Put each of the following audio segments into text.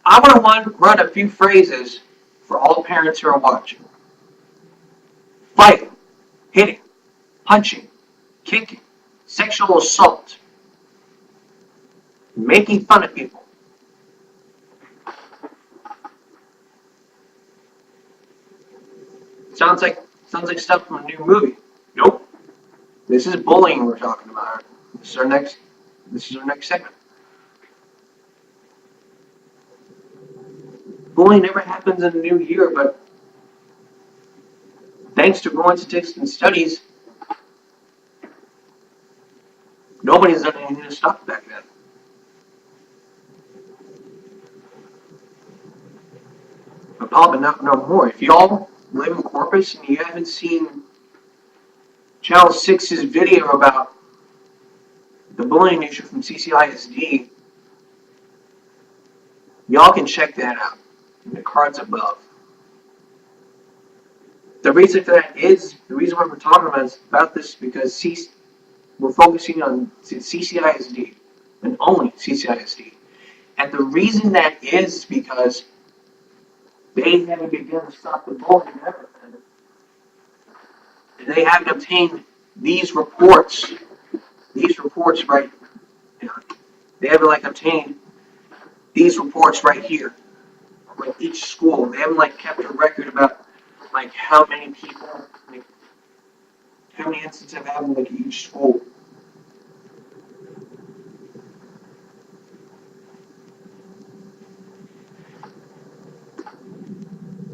I want to run a few phrases for all the parents who are watching. Fighting, hitting, punching, kicking, sexual assault, making fun of people. Sounds like stuff from a new movie. Nope. This is bullying we're talking about. This is our next segment. Bullying never happens in a new year, but thanks to growing statistics and studies, nobody's done anything to stop it back then. But probably not no more. If y'all live in Corpus and you haven't seen Channel 6's video about the bullying issue from CCISD, y'all can check that out in the cards above. The reason for that is, the reason why we're talking about this because we're focusing on CCISD and only CCISD. And the reason that is because they haven't begun to stop the bullying ever. And they haven't obtained these reports right now. They haven't obtained these reports right here. Each school. They haven't kept a record about how many people, how many instances have happened at each school.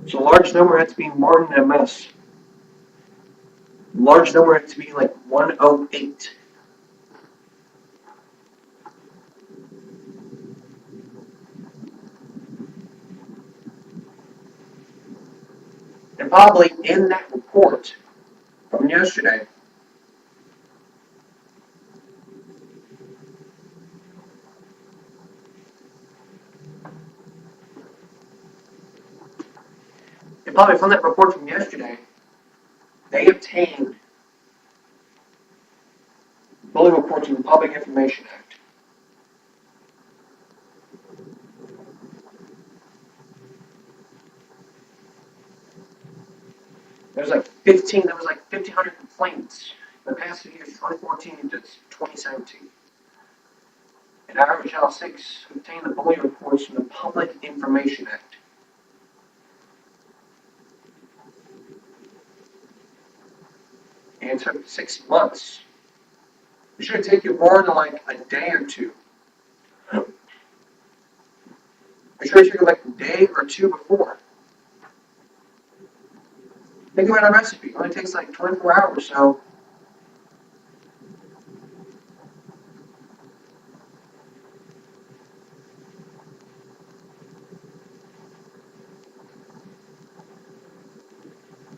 So a large number had to be more than MS. Large number had to be 108. And probably in that report from yesterday, they obtained bullying reports from the Public Information Act. There was 1,500 complaints in the past 2 years, 2014 to 2017. And Iowa Channel 6 obtained the bullying reports from the Public Information Act. And it took 6 months. It should take you more than a day or two. It should take you a day or two before. Think about a recipe. It only takes 24 hours, so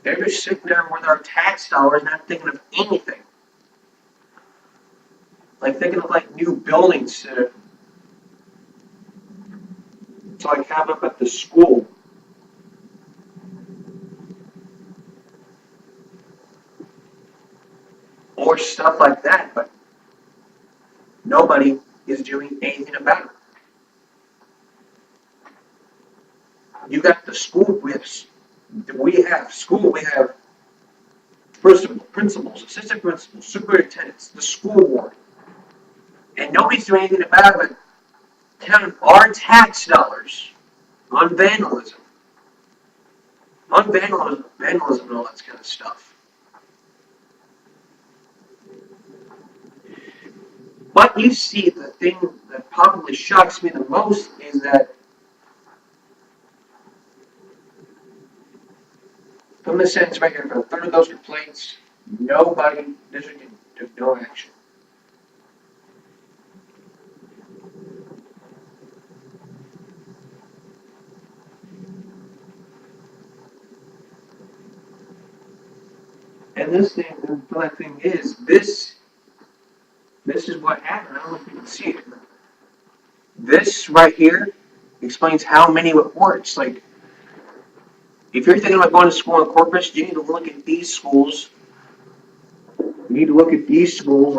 they're just sitting there with our tax dollars not thinking of anything. Thinking of new buildings to have up at the school. Or stuff like that, but nobody is doing anything about it. You got the school, we have principals, assistant principals, superintendents, the school board, and nobody's doing anything about it, counting our tax dollars on vandalism and all that kind of stuff. But you see, the thing that probably shocks me the most is that from the sentence right here, for a third of those complaints, district took no action. And the funny thing is, this is what happened. I don't know if you can see it. This right here explains how many reports. If you're thinking about going to school in Corpus, you need to look at these schools. You need to look at these schools,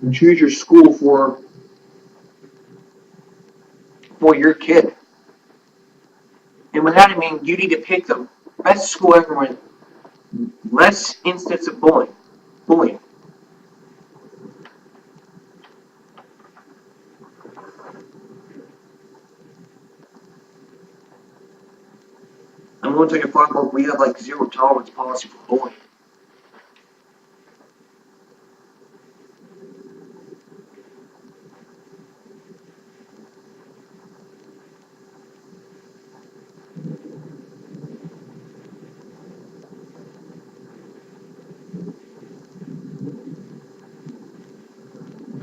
and choose your school for your kid. And with that, I mean you need to pick the best school ever with less instances of bullying. Bullying. I'm going to take a part where we have like zero tolerance policy for bullying.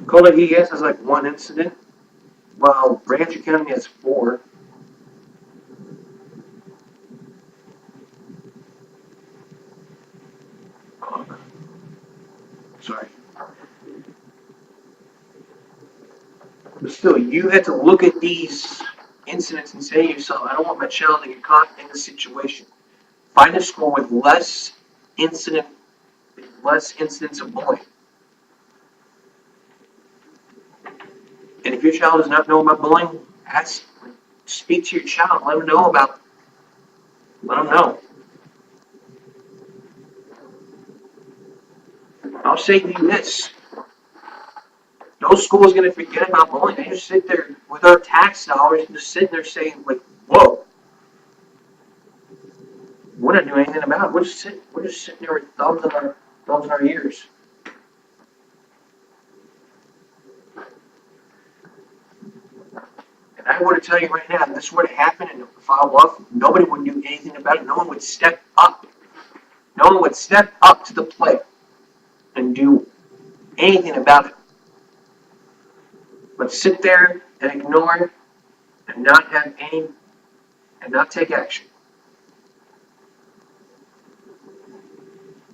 Cola ES has like one incident, while Rancho County has 4. Sorry. But still, you have to look at these incidents and say to yourself, I don't want my child to get caught in this situation. Find a school with less incidents of bullying. And if your child does not know about bullying, speak to your child, let them know. I'll say to you this. No school is going to forget about bullying. They just sit there with our tax dollars and just sitting there saying, like, whoa, we're not doing anything about it. We're just sitting there with thumbs in our ears. And I want to tell you right now, if this were to happen and follow up, nobody would do anything about it. No one would step up. No one would step up to the plate and do anything about it. But sit there and ignore it and not have any and not take action.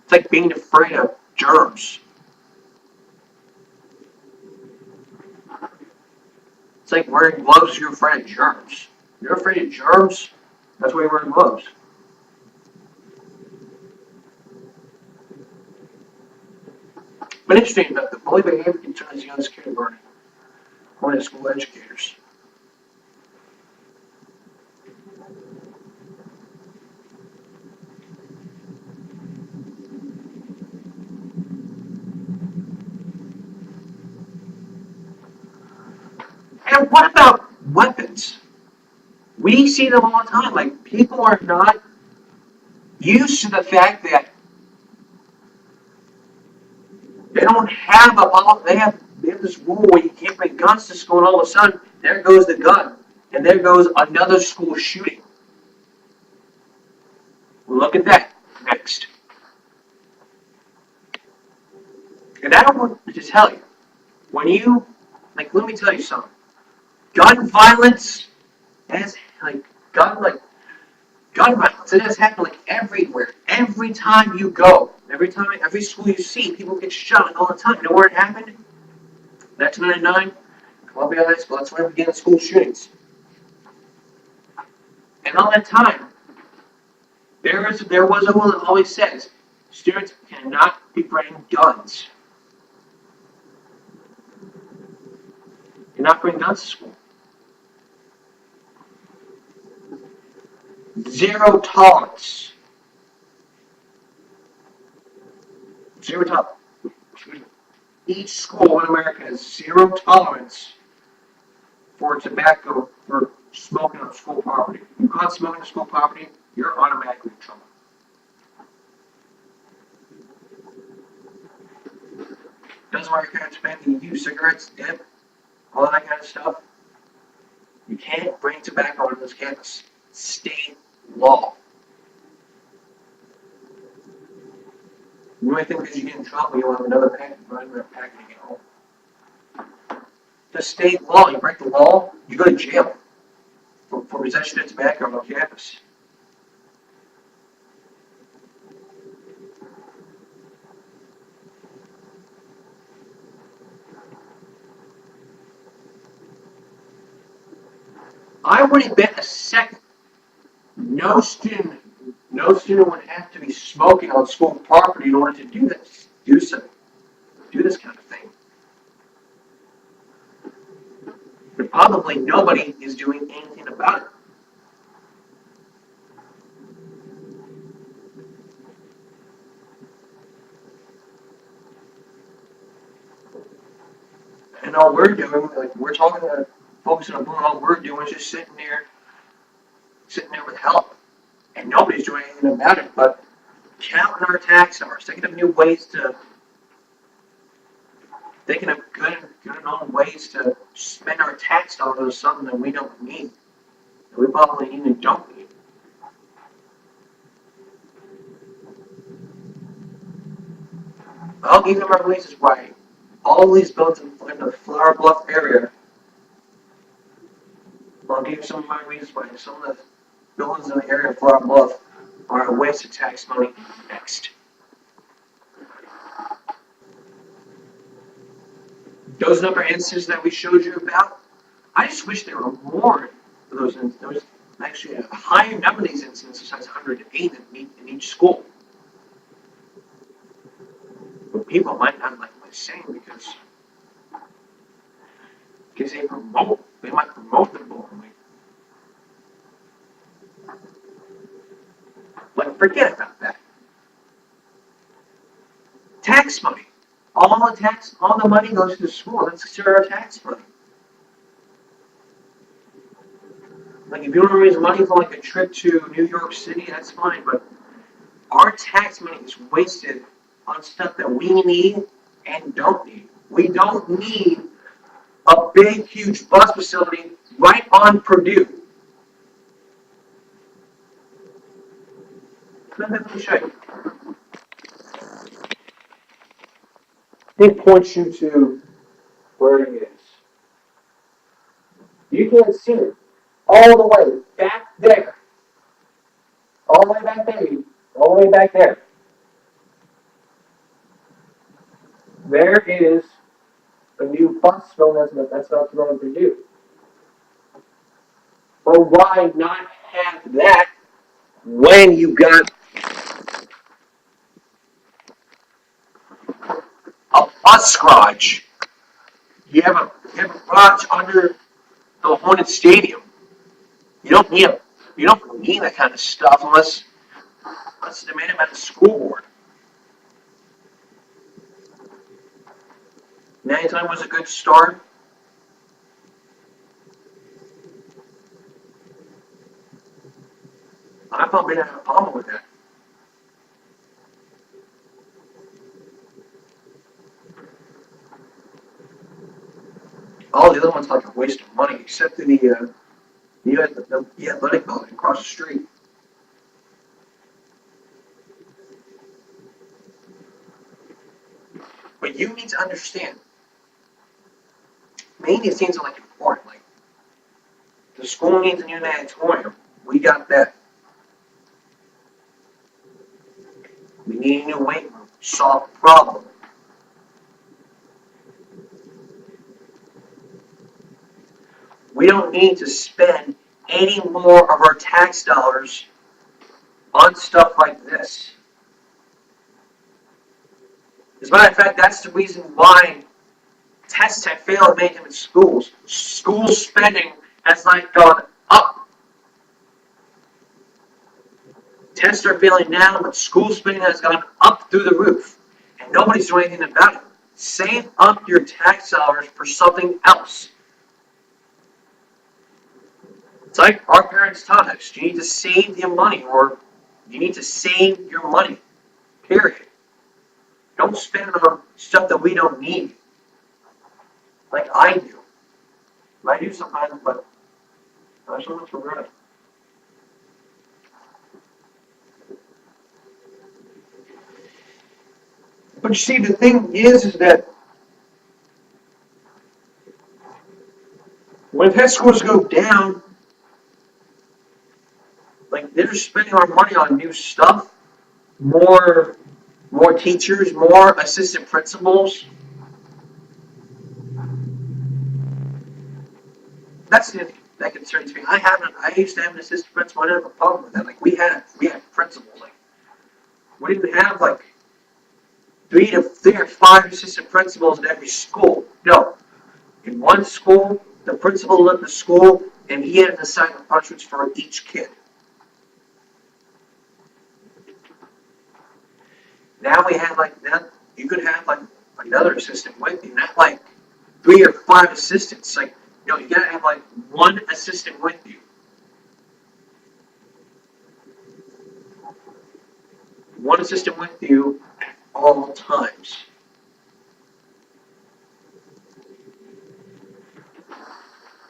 It's like being afraid of germs. It's like wearing gloves if you're afraid of germs. You're afraid of germs, that's why you're wearing gloves. But interesting enough, the bully behavior concerns young kindergarten, according to school educators. And what about weapons? We see them all the time. Like, people are not used to the fact that they don't have they have this rule where you can't bring guns to school, and all of a sudden, there goes the gun, and there goes another school shooting. Look at that next. And I don't want to tell you, when you, like, let me tell you something. Gun violence has, gun violence, it has happened, like, everywhere. Every time you go, every school you see, people get shot all the time. You know where it happened? 1999, Columbia High School, that's when we began school shootings. And all that time, there was a rule that always says, students cannot be bringing guns. Cannot bring guns to school. Zero tolerance. Zero tolerance. Each school in America has zero tolerance for tobacco, for smoking on school property. If you caught smoking on school property, you're automatically in trouble. Doesn't matter if your parents banning you, cigarettes, dip, all that kind of stuff. You can't bring tobacco on this campus. State law. You might think because you get in trouble, you'll have another package, packaging at home. The state law, you break the law, you go to jail for possession of tobacco on campus. I wouldn't bet a second. No student would have to be smoking on school property in order to do this. Do this kind of thing. But probably nobody is doing anything about it. And all we're doing, like we're talking to focusing on all we're doing is just sitting there with help. And nobody's doing anything about it but counting our tax dollars, thinking of new ways to thinking of good and old ways to spend our tax dollars on something that we don't need. That we probably even don't need. I'll give you my reasons why all these buildings in the Flower Bluff area. I'll give you some of my reasons why some of the buildings in the area of Flower Bluff are a waste of tax money. Next. Those number of instances that we showed you about, I just wish there were more of those instances. There was actually a higher number of these instances, besides 108 in each school. But people might not like what I'm saying because they might promote the bullying. But forget about that. Tax money. All the money goes to the school. That's considered our tax money. Like if you want to raise money for like a trip to New York City, that's fine. But our tax money is wasted on stuff that we need and don't need. We don't need a big, huge bus facility right on Purdue. Let me show you. It points you to where it is. You can't see it all the way back there. All the way back there. All the way back there. There is a new bus film that's not going to do. But why not have that when you got a bus garage? You have a garage under the Hornet Stadium. You don't need that kind of stuff unless they made it by the school board. 99 was a good start. I probably didn't have a problem with that. All the other ones like a waste of money, except for the athletic building across the street. But you need to understand, maybe it seems like important. Like the school needs a new natatorium. We got that. We need a new weight room. Solve the problem. We don't need to spend any more of our tax dollars on stuff like this. As a matter of fact, that's the reason why tests have failed many in schools. School spending has not gone up. Tests are failing now, but school spending has gone up through the roof. And nobody's doing anything about it. Save up your tax dollars for something else. It's like our parents taught us. You need to save your money, or you need to save your money. Period. Don't spend it on stuff that we don't need. Like I do. I do sometimes, but not so much regret. But you see, the thing is that when test scores go down, like they're spending our money on new stuff, more teachers, more assistant principals. That's the thing that concerns me. I used to have an assistant principal. I didn't have a problem with that. Like we had principals. Like we didn't have like three or five assistant principals at every school. No, in one school, the principal led the school, and he had an assignment punishments for each kid. Now we have like that. You could have like another assistant with you, not like 3 or 5 assistants. Like, you gotta have like one assistant with you. One assistant with you at all times.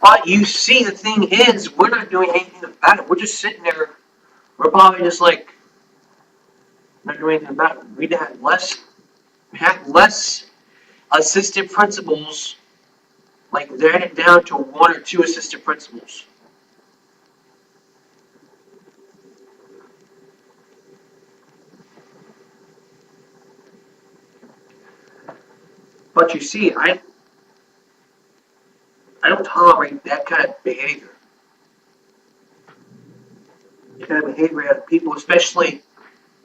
But you see, the thing is, we're not doing anything about it. We're just sitting there. We're probably just like not doing anything about it. We had less assistant principals. Like they're headed down to 1 or 2 assistant principals. But you see, I don't tolerate that kind of behavior. That kind of behavior out of people, especially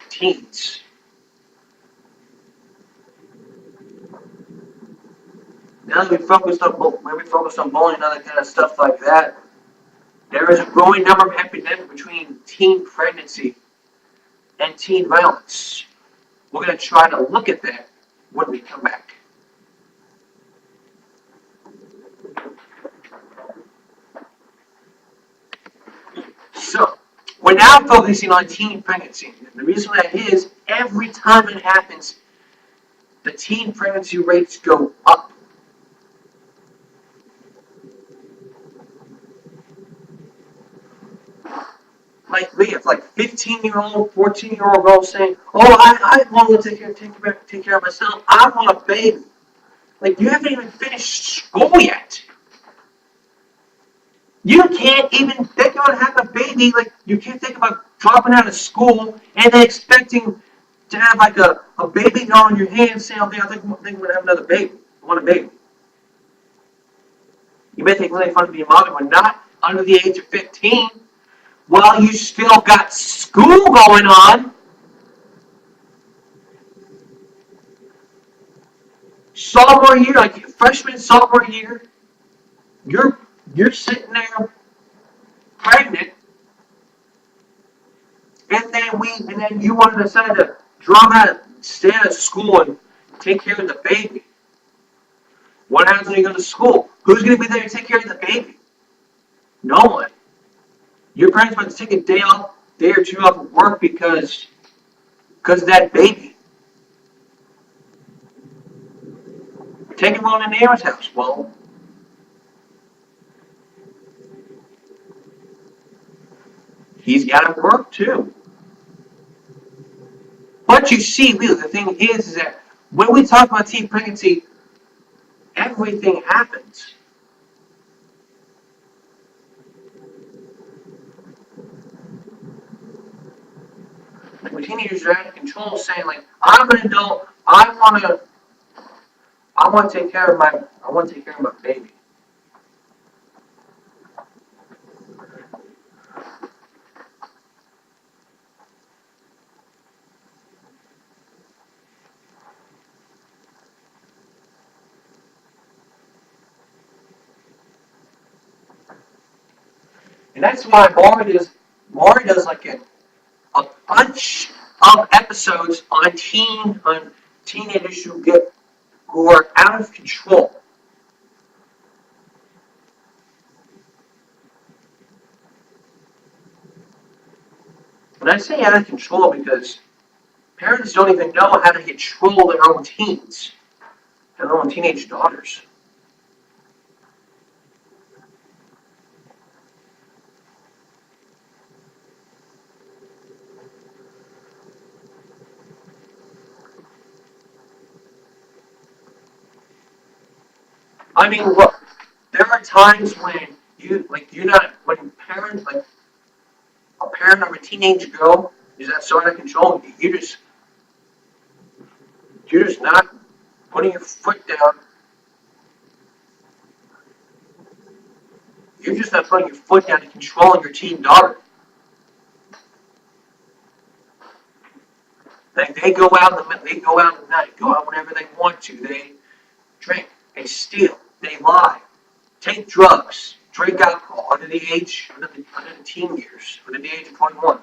teens. Now that we focused on bullying and other kind of stuff like that, there is a growing number of epidemic between teen pregnancy and teen violence. We're going to try to look at that when we come back. So, we're now focusing on teen pregnancy. And the reason that is, every time it happens, the teen pregnancy rates go up. Like we have like 15-year-old, 14-year-old girls saying, "Oh, I want to take care of myself. I want a baby." Like you haven't even finished school yet. You can't even think about having a baby. Like you can't think about dropping out of school and then expecting to have like a baby doll in your hand saying, "Okay, I think I'm gonna have another baby. I want a baby." You may think really fun to be a mother, but not under the age of 15. While you still got school going on. Sophomore year, like freshman, sophomore year, you're sitting there pregnant, and then you want to decide to drop out, stay out of school, and take care of the baby. What happens when you go to school? Who's going to be there to take care of the baby? No one. Your parents might take a day or two off of work because of that baby. Take him on to neighbor's house. Well, he's got to work too. But you see, Lou, the thing is that when we talk about teen pregnancy, everything happens. Like when teenagers are out of control, saying like, "I'm an adult. I want to take care of my baby." And that's why Maury does like a bunch of episodes on teenagers who are out of control. And I say out of control because parents don't even know how to control their own teens, their own teenage daughters. I mean, look, there are times when when a parent of a teenage girl is that so out of control, you're just not putting your foot down. You're just not putting your foot down and controlling your teen daughter. Like they go out at night, go out whenever they want to. They drink, they steal, they lie, take drugs, drink alcohol under the teen years, under the age of 21.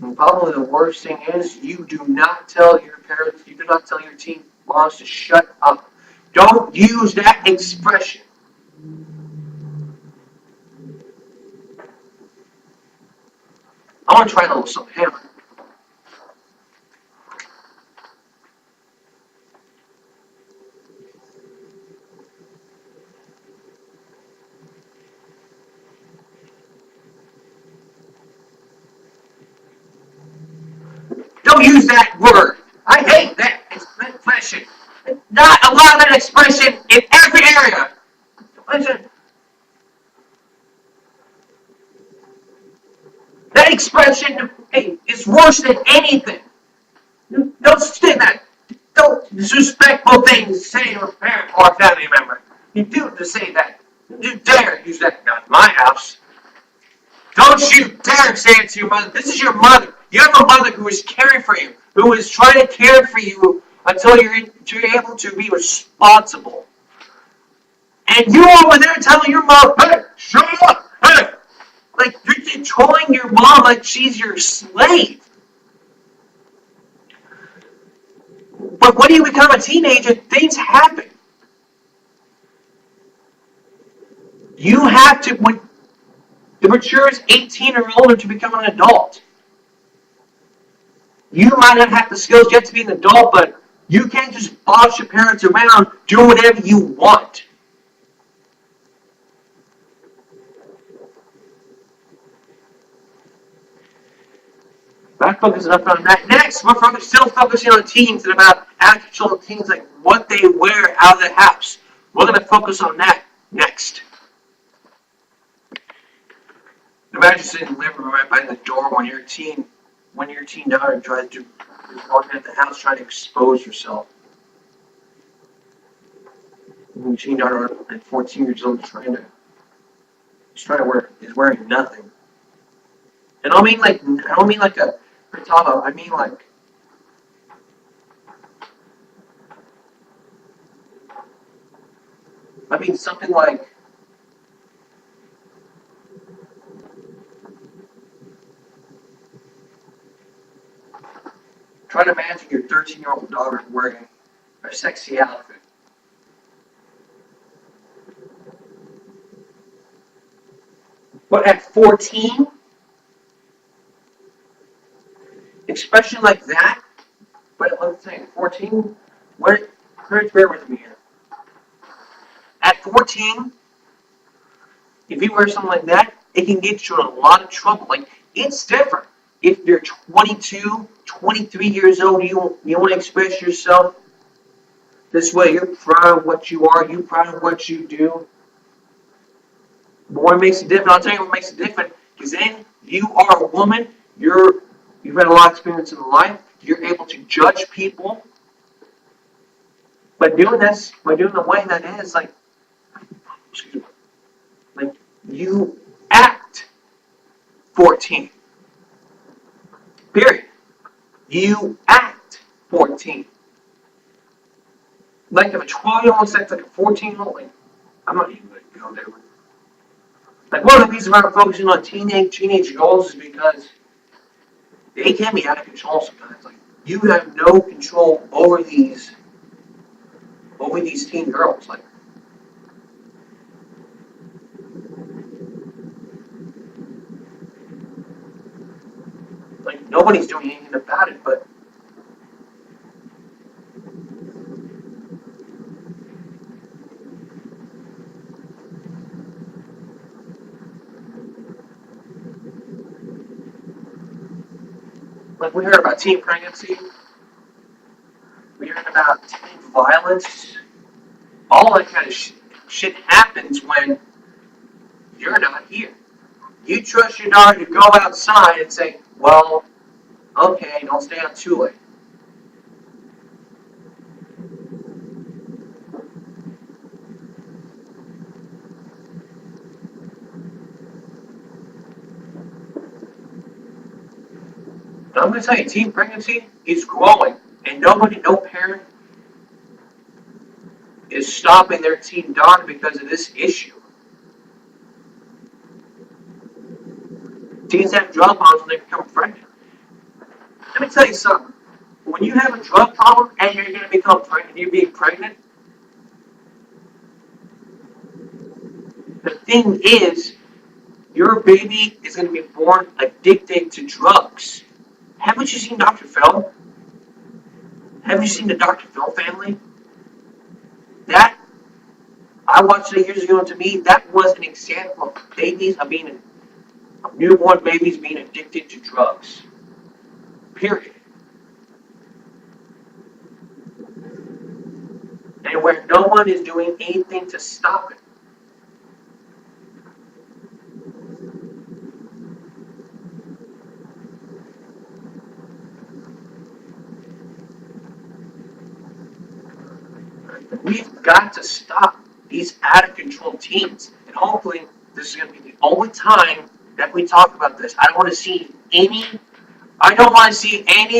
And probably the worst thing is you do not tell your parents, you do not tell your teen moms to shut up. Don't use that expression. I want to try a little something. Hammer. Don't use that word. I hate that expression. Not allow that expression in every area. Listen, that expression is worse than anything. Don't say that. Don't disrespectful things to say to a parent or a family member. You do to say that. You dare use that in my house. Don't you dare say it to your mother. This is your mother. You have a mother who is caring for you, who is trying to care for you until you're able to be responsible. And you over there telling your mom, hey, shut up, hey. Like, you're controlling your mom like she's your slave. But when you become a teenager, things happen. You have to, when the mature is 18 or older to become an adult. You might not have the skills yet to be an adult, but you can't just boss your parents around doing whatever you want. Not focusing enough on that. Next, we're still focusing on teens and about actual teens, like what they wear out of the house. We're going to focus on that next. Imagine sitting in the living room right by the door when your teen daughter tries to walk into the house trying to expose herself. When your teen daughter at 14 years old is wearing nothing. And I don't mean like a frittata. I mean something like try to imagine your 13-year-old daughter wearing a sexy outfit. But at 14, expression like that, but let's say 14, bear with me here. At 14, if you wear something like that, it can get you in a lot of trouble. Like, it's different. If you're 22, 23 years old, you want to express yourself this way. You're proud of what you are. You're proud of what you do. But what makes it different, I'll tell you what makes it different, because then you are a woman, you've had a lot of experience in life, you're able to judge people. By doing the way that is, like you act 14. Period. You act 14. Like if a 12-year-old acts like a 14-year-old, I'm not even going to go there. Like one of the reasons I'm focusing on teenage goals is because they can be out of control sometimes. Like you have no control over these teen girls. Like nobody's doing anything about it, but like we heard about teen pregnancy, we heard about teen violence. All that kind of shit happens when you're not here. You trust your daughter to go outside and say, well, okay, don't stay out too late. I'm going to tell you, teen pregnancy is growing, and no parent is stopping their teen daughter because of this issue. Teens have drop-offs when they become pregnant. Let me tell you something. When you have a drug problem and you're going to become pregnant, you're being pregnant, the thing is, your baby is going to be born addicted to drugs. Haven't you seen Dr. Phil? Have you seen the Dr. Phil family? That I watched it years ago, and to me, that was an example of babies of newborn babies being addicted to drugs. Period. And where no one is doing anything to stop it. We've got to stop these out of control teens. And hopefully, this is going to be the only time that we talk about this. I don't want to see any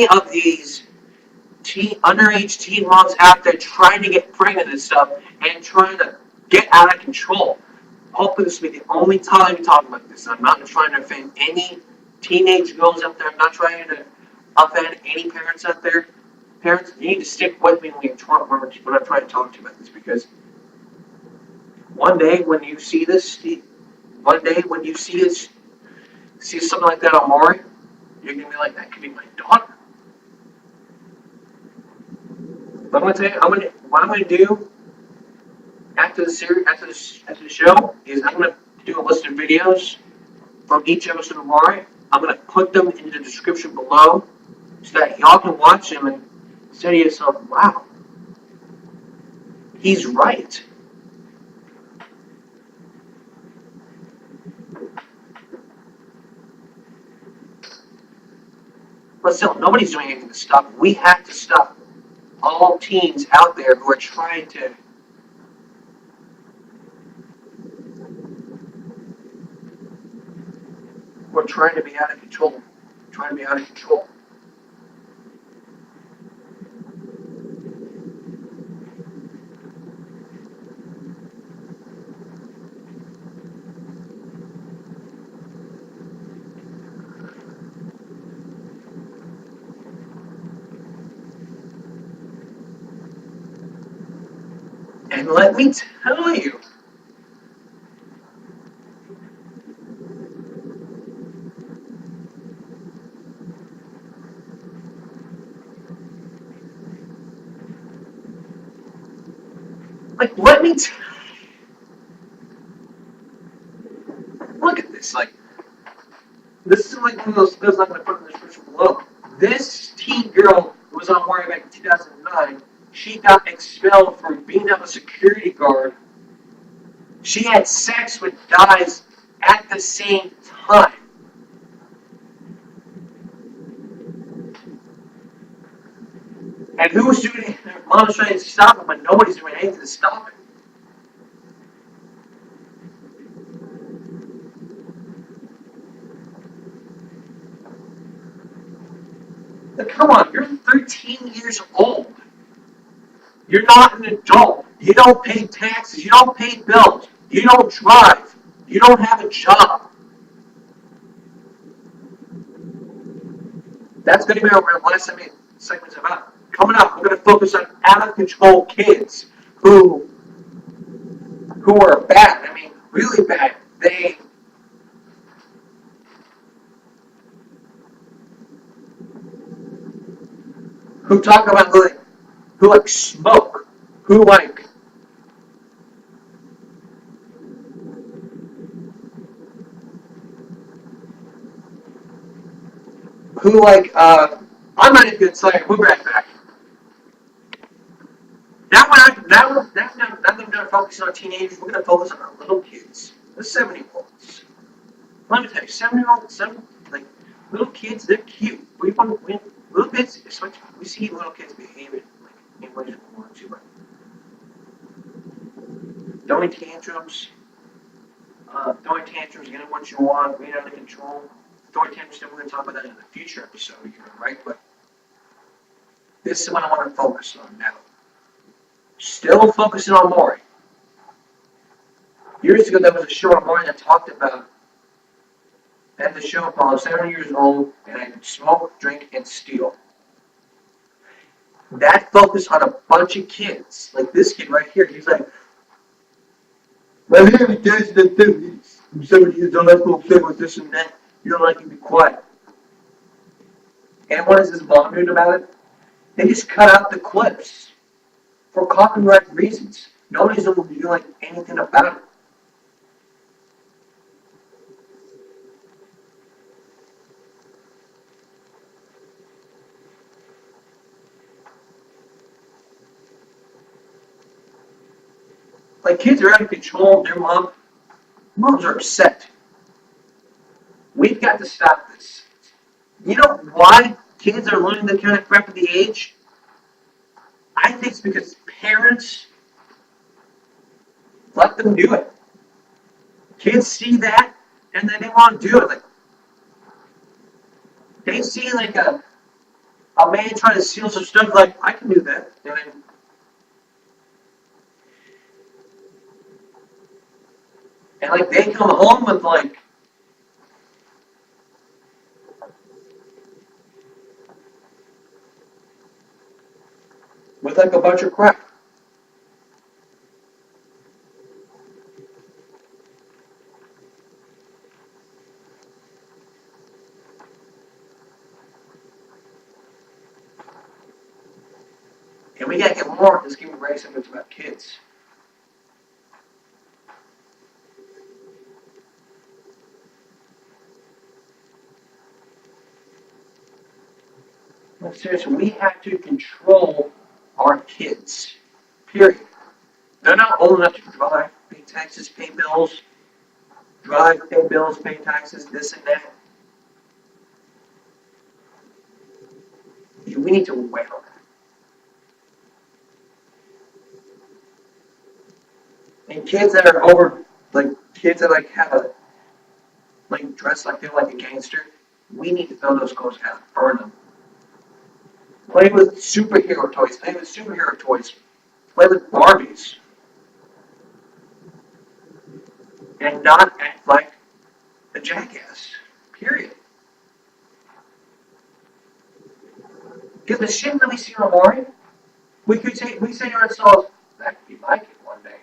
of these underage teen moms out there trying to get pregnant and stuff and trying to get out of control. Hopefully, this will be the only time we talk about this. I'm not trying to offend any teenage girls out there. I'm not trying to offend any parents out there. Parents, you need to stick with me when I'm trying to talk to you about this, because one day when you see this, see something like that on Maury, you're gonna be like, that could be my daughter. But I'm gonna tell you, what I'm gonna do after the series, after the show, is I'm gonna do a list of videos from each episode of Maury. I'm gonna put them in the description below so that y'all can watch them and say to yourself, wow, he's right. But still, nobody's doing anything to stop it. We have to stop all teens out there who are trying to be out of control. Trying to be out of control. And let me tell you, look at this. This is like one of those skills I'm going to put in the description below. This teen girl who was on Warrior back in 2009, she got expelled for being a security guard. She had sex with guys at the same time. And who was doing it? Mom was trying to stop it, but nobody's doing anything to stop it. Like, come on, you're 13 years old. You're not an adult. You don't pay taxes. You don't pay bills. You don't drive. You don't have a job. That's going to be our last segment's about. Coming up, we're going to focus on out of control kids who are bad. I mean, really bad. Who talk about who like smoke, who like I'm not even gonna say we'll be right back. Now we're gonna focus on teenagers, we're gonna focus on our little kids. The 7-year-olds. Let me tell you, 7-year-olds, like little kids, they're cute. Little kids, especially we see little kids behaving like in ways we want to, but throwing tantrums, getting what you want, being out of control. Throwing tantrums, we're going to talk about that in a future episode, right? But this is what I want to focus on now. Still focusing on Maury. Years ago, there was a show on Maury that talked about And the show called 7 Years Old, and I could smoke, drink, and steal. That focused on a bunch of kids. Like this kid right here, he's like, my name is Jason Activities. I'm 7 years old, I smoke cigarettes with this and that. You don't like to be quiet. And what is his mom doing about it? They just cut out the clips for copyright reasons. Nobody's doing like anything about it. Like kids are out of control. Their moms are upset. We've got to stop this. You know why kids are learning the kind of crap at the age? I think it's because parents let them do it. Kids see that and then they want to do it. Like they see like a man trying to steal some stuff. Like I can do that. And like they come home with like a bunch of crap. And we gotta get more. This game of racing is about kids. But seriously, we have to control our kids. Period. They're not old enough to drive, pay taxes, pay bills, drive, pay bills, pay taxes, this and that. We need to wait on that. And kids that are over, like kids that like have a like dress like they're like a gangster, we need to throw those clothes out, burn them. Play with superhero toys. Play with superhero toys. Play with Barbies. And not act like a jackass. Period. Because the shit that we see on Maury, we say to ourselves, that could be my kid one day.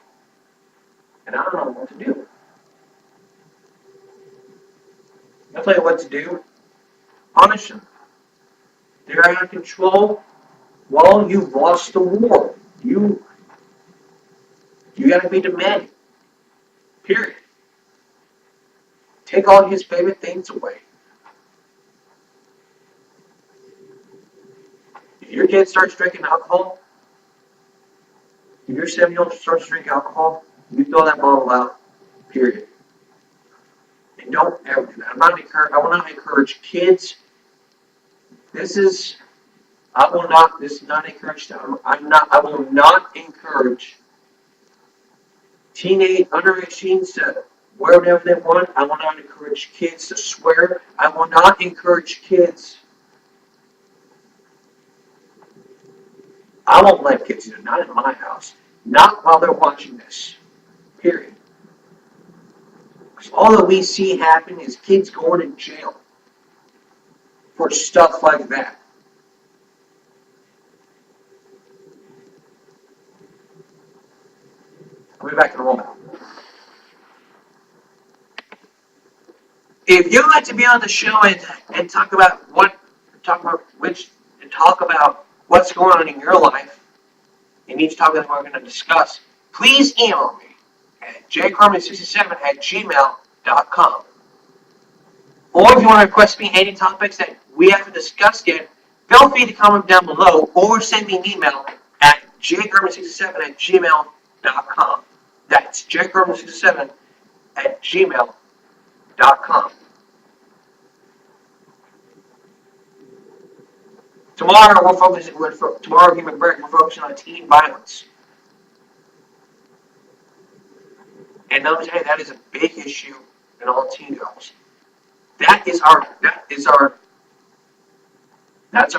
And I don't know what to do. I'll tell you what to do. Punish them. They're out of control. Well, you've lost the war. You gotta be demanding. Period. Take all his favorite things away. If your kid starts drinking alcohol, if your 7-year-old starts drinking alcohol, you throw that bottle out. Period. And don't ever do that. I will not encourage kids. This is not encouraged. I will not encourage underage teens to wear whatever they want. I will not encourage kids to swear. I will not encourage kids. I won't let kids do it. Not in my house. Not while they're watching this. Period. Because all that we see happen is kids going to jail for stuff like that. I'll be back in a moment. If you'd like to be on the show and talk about what's going on in your life, and each topic that we're going to discuss, please email me at jcarmen67@gmail.com. Or if you want to request me any topics that we haven't discussed yet, feel free to comment down below or send me an email at jcarmen67@gmail.com. That's jcarmen67@gmail.com. Tomorrow, Human Break, we're focusing on teen violence. And let me tell you, that is a big issue in all teen girls. That's our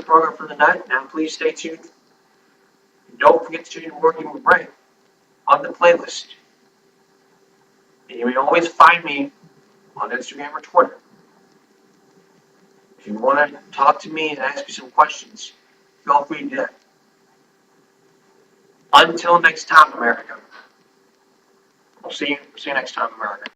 program for the night. Now please stay tuned. Don't forget to tune in to Working with Brain on the playlist. And you may always find me on Instagram or Twitter If you want to talk to me and ask me some questions, feel free to do that. Until next time, America. See you next time, America.